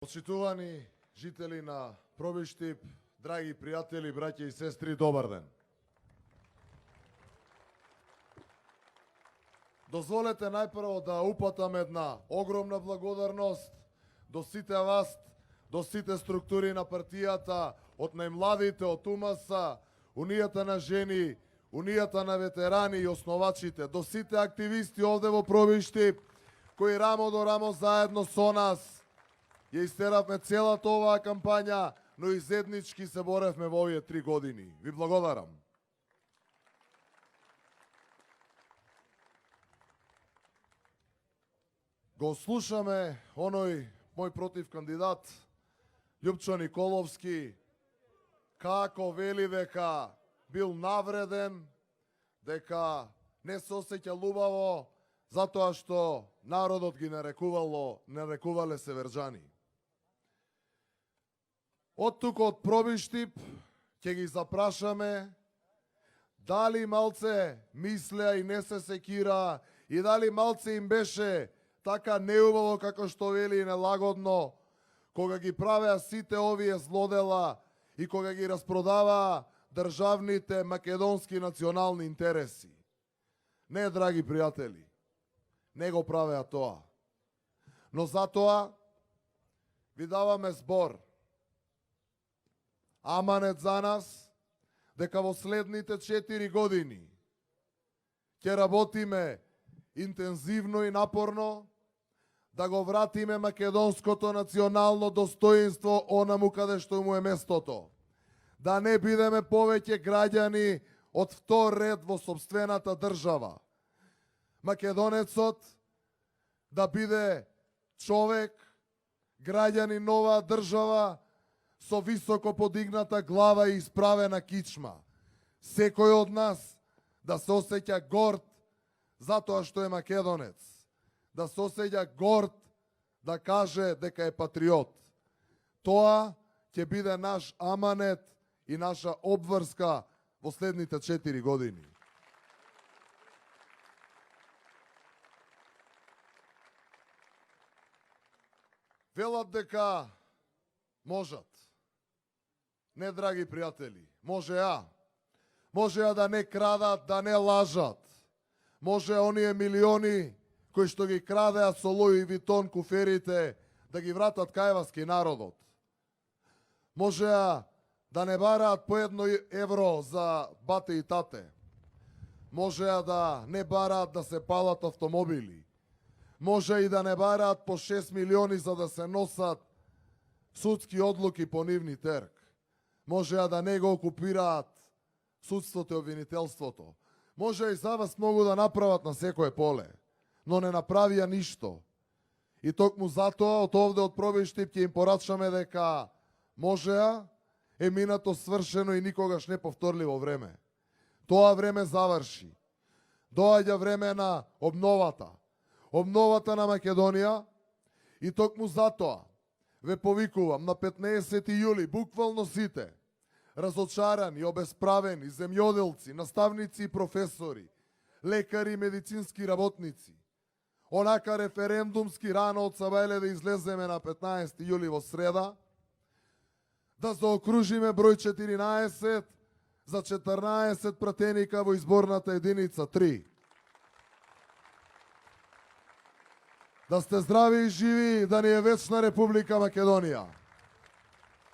Почитувани жители на Пробиштип, драги пријатели, браќа и сестри, добар ден. Дозволете најпрво да упатам една огромна благодарност до сите вас, до сите структури на партијата, од најмладите, од УМС, Унијата на жени, Унијата на ветерани и основачите, до сите активисти овде во Пробиштип, кои рамо до рамо заедно со нас ја истеравме целата оваа кампања, но и заеднички се боревме во овие 3 години. Ви благодарам. Го слушаме оној мој против кандидат, Љупчо Николовски, како вели дека бил навреден, дека не се осеќа лубаво, затоа што народот ги нарекувале северџани. Од тук од Пробиштип ќе ги запрашаме дали малце мислеа и не се секира и дали малце им беше така неубаво како што вели нелагодно кога ги правеа сите овие злодела и кога ги распродаваа државните македонски национални интереси. Не, драги пријатели, не го правеа тоа. Но затоа ви даваме збор, аманет за нас, дека во следните 4 години ќе работиме интензивно и напорно да го вратиме македонското национално достоинство онаму каде што му е местото. Да не бидеме повеќе граѓани од втор ред во сопствената држава. Македонецот да биде човек, граѓанин на оваа држава, со високо подигната глава и исправена кичма. Секој од нас да се осеќа горд затоа што е македонец. Да се осеќа горд да каже дека е патриот. Тоа ќе биде наш аманет и наша обврска во следните 4 години. Велат дека можат. Не, драги пријатели, можеа. Можеа да не крадат, да не лажат. Може оние милиони кои што ги крадеа со Луи Витон куферите да ги вратат кај вас ки народот. Можеа да не бараат по 1 евро за бате и тате. Можеа да не бараат да се палат автомобили. Може и да не бараат по 6 милиони за да се носат судски одлуки по нивни терк. Можеа да не го окупираат судството и обвинителството. Може и за вас могу да направат на секое поле, но не направија ништо. И токму затоа од овде од Пробиштип ќе им порачаме дека можеа, е минато свршено и никогаш не повторливо време. Тоа време заврши. Доаѓа време на обновата. Обновата на Македонија и токму затоа ве повикувам на 15 јули, буквално сите, разочарани, обесправени, земјоделци, наставници и професори, лекари и медицински работници, онака референдумски рано од Сабајле да излеземе на 15 јули во среда, да заокружиме број 14 за 14 пратеника во изборната единица 3. Да сте здрави и живи, да ни е вечна Република Македонија.